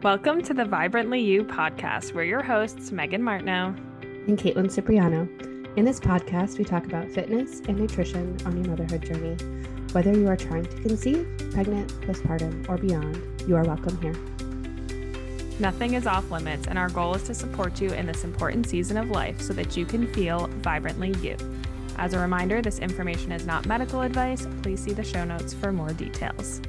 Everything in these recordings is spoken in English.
Welcome to the Vibrantly You podcast. We're your hosts, Megan Martineau and Caitlin Cipriano. In this podcast, we talk about fitness and nutrition on your motherhood journey. Whether you are trying to conceive, pregnant, postpartum, or beyond, you are welcome here. Nothing is off limits, and our goal is to support you in this important season of life so that you can feel vibrantly you. As a reminder, this information is not medical advice. Please see the show notes for more details.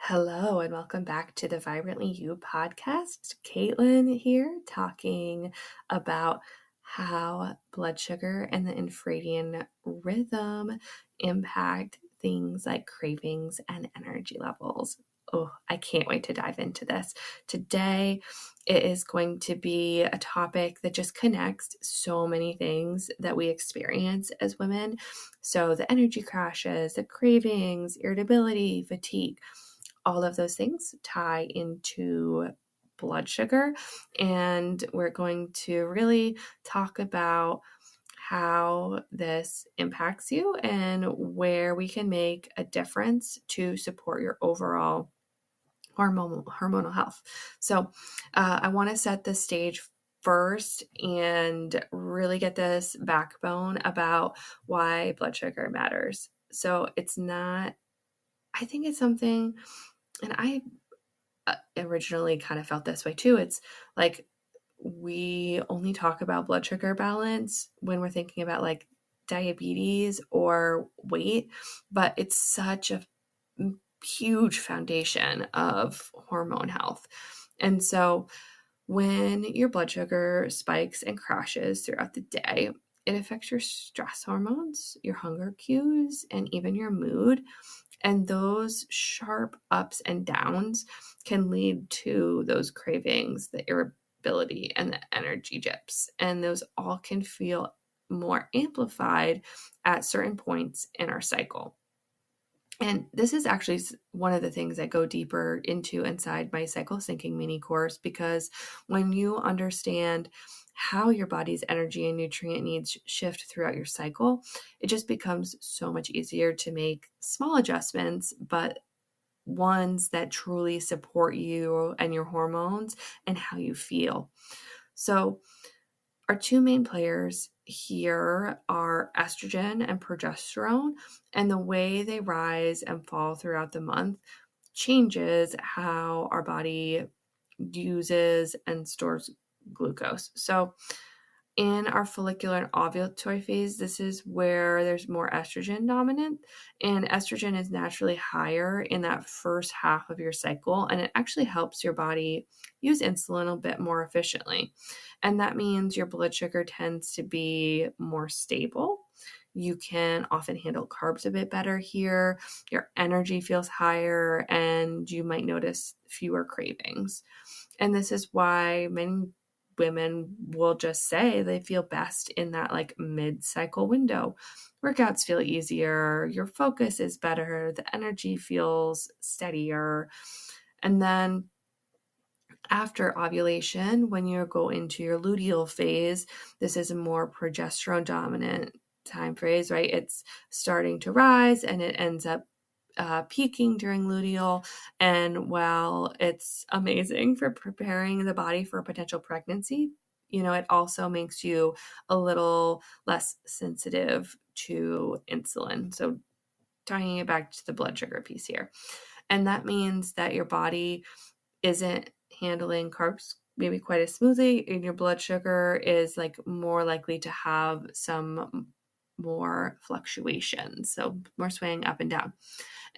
Hello, and welcome back to the Vibrantly You podcast. Caitlin here, talking about how blood sugar and the infradian rhythm impact things like cravings and energy levels. Oh, I can't wait to dive into this. Today, it is going to be a topic that just connects so many things that we experience as women. So the energy crashes, the cravings, irritability, fatigue, all of those things tie into blood sugar. And we're going to really talk about how this impacts you and where we can make a difference to support your overall hormonal health. So I want to set the stage first and really get this backbone about why blood sugar matters. So I think it's something, and I originally kind of felt this way too. It's like we only talk about blood sugar balance when we're thinking about like diabetes or weight, but it's such a huge foundation of hormone health. And so when your blood sugar spikes and crashes throughout the day, it affects your stress hormones, your hunger cues, and even your mood. And those sharp ups and downs can lead to those cravings, the irritability, and the energy dips. And those all can feel more amplified at certain points in our cycle. And this is actually one of the things I go deeper into inside my cycle syncing mini course, because when you understand how your body's energy and nutrient needs shift throughout your cycle, it just becomes so much easier to make small adjustments, but ones that truly support you and your hormones and how you feel. So our two main players here are estrogen and progesterone, and the way they rise and fall throughout the month changes how our body uses and stores glucose. So in our follicular and ovulatory phase, this is where there's more estrogen dominant, and estrogen is naturally higher in that first half of your cycle, and it actually helps your body use insulin a bit more efficiently. And that means your blood sugar tends to be more stable. You can often handle carbs a bit better here. Your energy feels higher, and you might notice fewer cravings. And this is why many women will just say they feel best in that like mid-cycle window. Workouts feel easier, your focus is better, the energy feels steadier. And then after ovulation, when you go into your luteal phase, this is a more progesterone dominant time phase, right? It's starting to rise and it ends up peaking during luteal. And while it's amazing for preparing the body for a potential pregnancy, it also makes you a little less sensitive to insulin. So tying it back to the blood sugar piece here. And that means that your body isn't handling carbs maybe quite as smoothly, and your blood sugar is like more likely to have some more fluctuations, so more swaying up and down.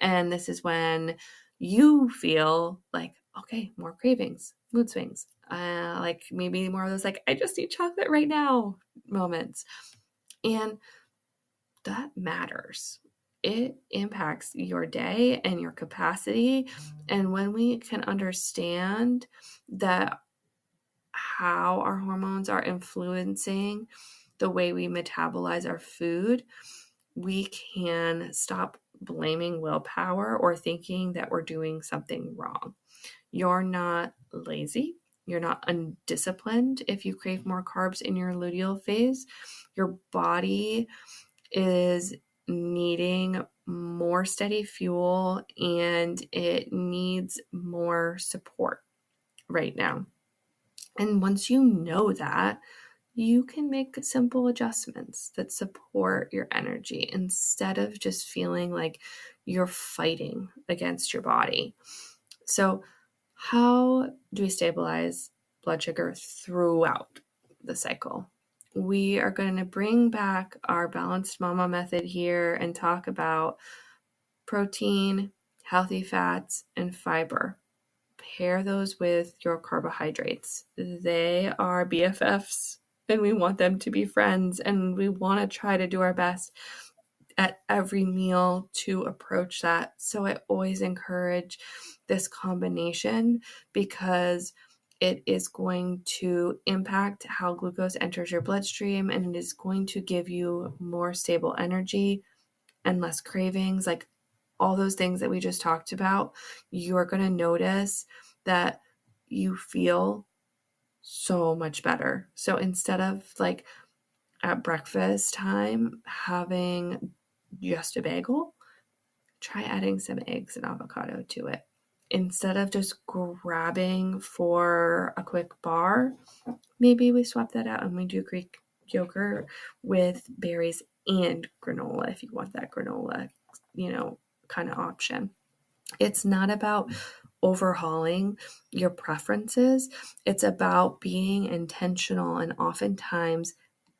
And this is when you feel like, okay, more cravings, mood swings, like maybe more of those like, I just need chocolate right now moments. And that matters. It impacts your day and your capacity. And when we can understand that how our hormones are influencing the way we metabolize our food, we can stop blaming willpower or thinking that we're doing something wrong. You're not lazy. You're not undisciplined if you crave more carbs in your luteal phase. Your body is needing more steady fuel and it needs more support right now. And once you know that, you can make simple adjustments that support your energy instead of just feeling like you're fighting against your body. So, how do we stabilize blood sugar throughout the cycle? We are going to bring back our balanced mama method here and talk about protein, healthy fats, and fiber. Pair those with your carbohydrates. They are BFFs and we want them to be friends, and we want to try to do our best at every meal to approach that. So I always encourage this combination because it is going to impact how glucose enters your bloodstream, and it is going to give you more stable energy and less cravings. Like all those things that we just talked about, you're going to notice that you feel so much better. So instead of like at breakfast time having just a bagel, try adding some eggs and avocado to it. Instead of just grabbing for a quick bar, maybe we swap that out and we do Greek yogurt with berries and granola if you want that granola, kind of option. It's not about overhauling your preferences. It's about being intentional and oftentimes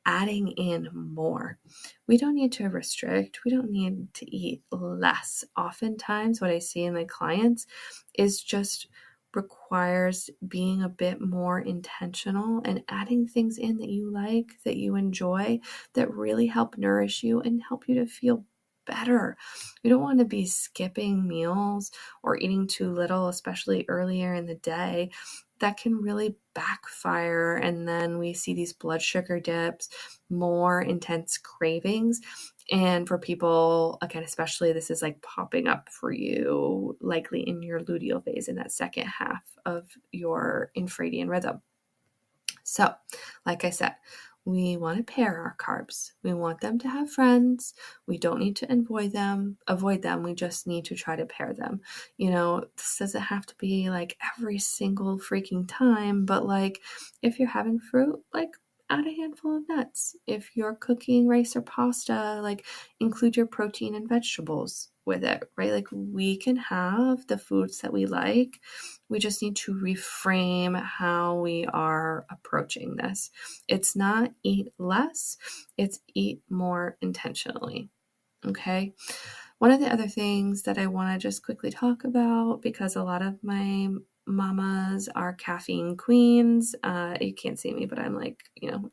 adding in more. We don't need to restrict. We don't need to eat less. Oftentimes, what I see in my clients is just requires being a bit more intentional and adding things in that you like, that you enjoy, that really help nourish you and help you to feel better. You don't want to be skipping meals or eating too little, especially earlier in the day. That can really backfire. And then we see these blood sugar dips, more intense cravings. And for people, again, especially this is like popping up for you, likely in your luteal phase in that second half of your infradian rhythm. So, like I said, we want to pair our carbs. We want them to have friends. We don't need to avoid them. We just need to try to pair them. This doesn't have to be like every single freaking time, but like if you're having fruit, like add a handful of nuts. If you're cooking rice or pasta, like include your protein and vegetables with it, right? Like we can have the foods that we like. We just need to reframe how we are approaching this. It's not eat less, it's eat more intentionally. Okay. One of the other things that I want to just quickly talk about, because a lot of my mamas are caffeine queens. You can't see me, but I'm like,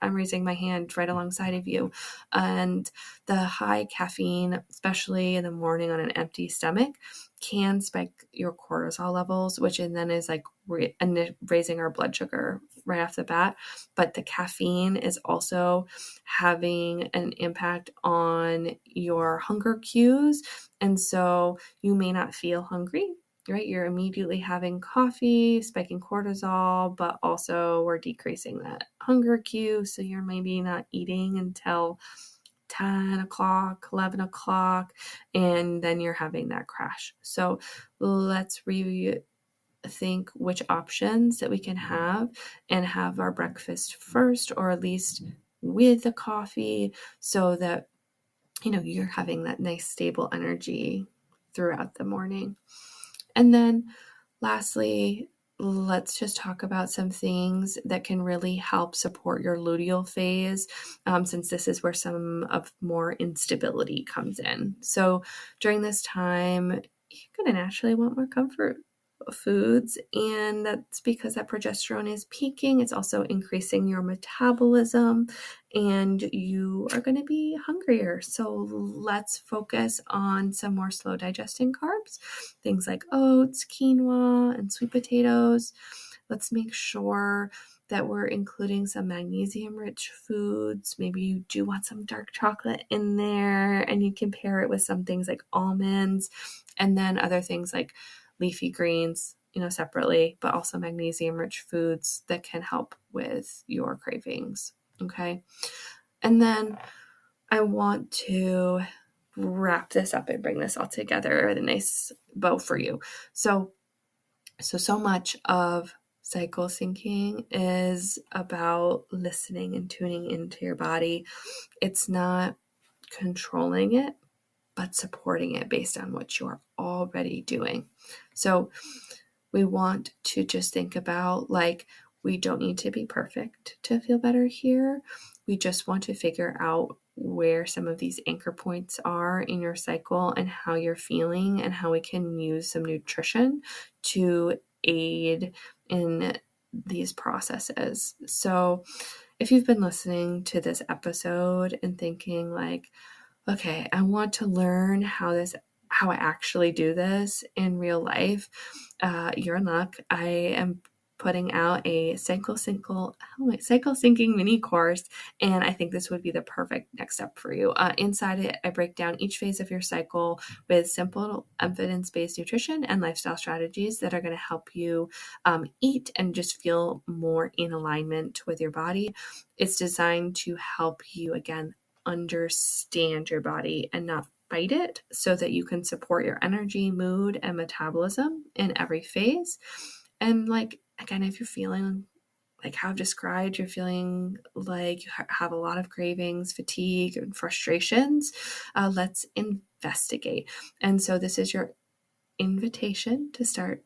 I'm raising my hand right alongside of you. And the high caffeine, especially in the morning on an empty stomach, can spike your cortisol levels, which then is like raising our blood sugar right off the bat. But the caffeine is also having an impact on your hunger cues. And so you may not feel hungry, right? You're immediately having coffee, spiking cortisol, but also we're decreasing that hunger cue. So you're maybe not eating until 10 o'clock, 11 o'clock, and then you're having that crash. So let's rethink which options that we can have and have our breakfast first, or at least with the coffee, so that you're having that nice stable energy throughout the morning. And then lastly, let's just talk about some things that can really help support your luteal phase, since this is where some of more instability comes in. So during this time, you're going to naturally want more comfort foods, and that's because that progesterone is peaking. It's also increasing your metabolism and you are going to be hungrier. So let's focus on some more slow digesting carbs, things like oats, quinoa, and sweet potatoes. Let's make sure that we're including some magnesium rich foods. Maybe you do want some dark chocolate in there, and you can pair it with some things like almonds, and then other things like leafy greens, separately, but also magnesium rich foods that can help with your cravings. Okay. And then I want to wrap this up and bring this all together with a nice bow for you. So much of cycle syncing is about listening and tuning into your body. It's not controlling it, but supporting it based on what you're already doing. So we want to just think about, like, we don't need to be perfect to feel better here. We just want to figure out where some of these anchor points are in your cycle and how you're feeling, and how we can use some nutrition to aid in these processes. So if you've been listening to this episode and thinking like, okay, I want to learn how I actually do this in real life, you're in luck. I am putting out a cycle syncing mini course, and I think this would be the perfect next step for you. Inside it, I break down each phase of your cycle with simple evidence-based nutrition and lifestyle strategies that are going to help you eat and just feel more in alignment with your body. It's designed to help you, again, understand your body and not fight it, so that you can support your energy, mood, and metabolism in every phase. And like, again, if you're feeling like how I've described, you're feeling like you have a lot of cravings, fatigue, and frustrations, let's investigate. And so this is your invitation to start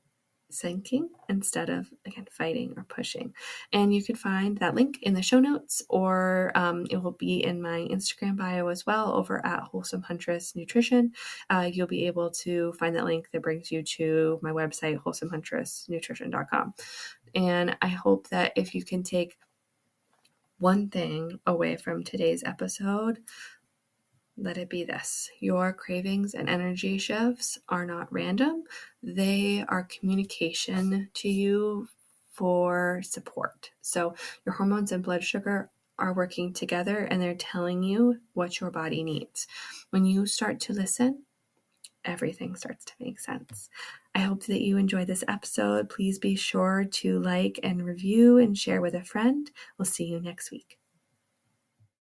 syncing instead of, again, fighting or pushing. And you can find that link in the show notes, or it will be in my Instagram bio as well, over at Wholesome Huntress Nutrition. You'll be able to find that link that brings you to my website, wholesomehuntressnutrition.com. And I hope that if you can take one thing away from today's episode, let it be this: your cravings and energy shifts are not random. They are communication to you for support. So your hormones and blood sugar are working together, and they're telling you what your body needs. When you start to listen, everything starts to make sense. I hope that you enjoyed this episode. Please be sure to like and review and share with a friend. We'll see you next week.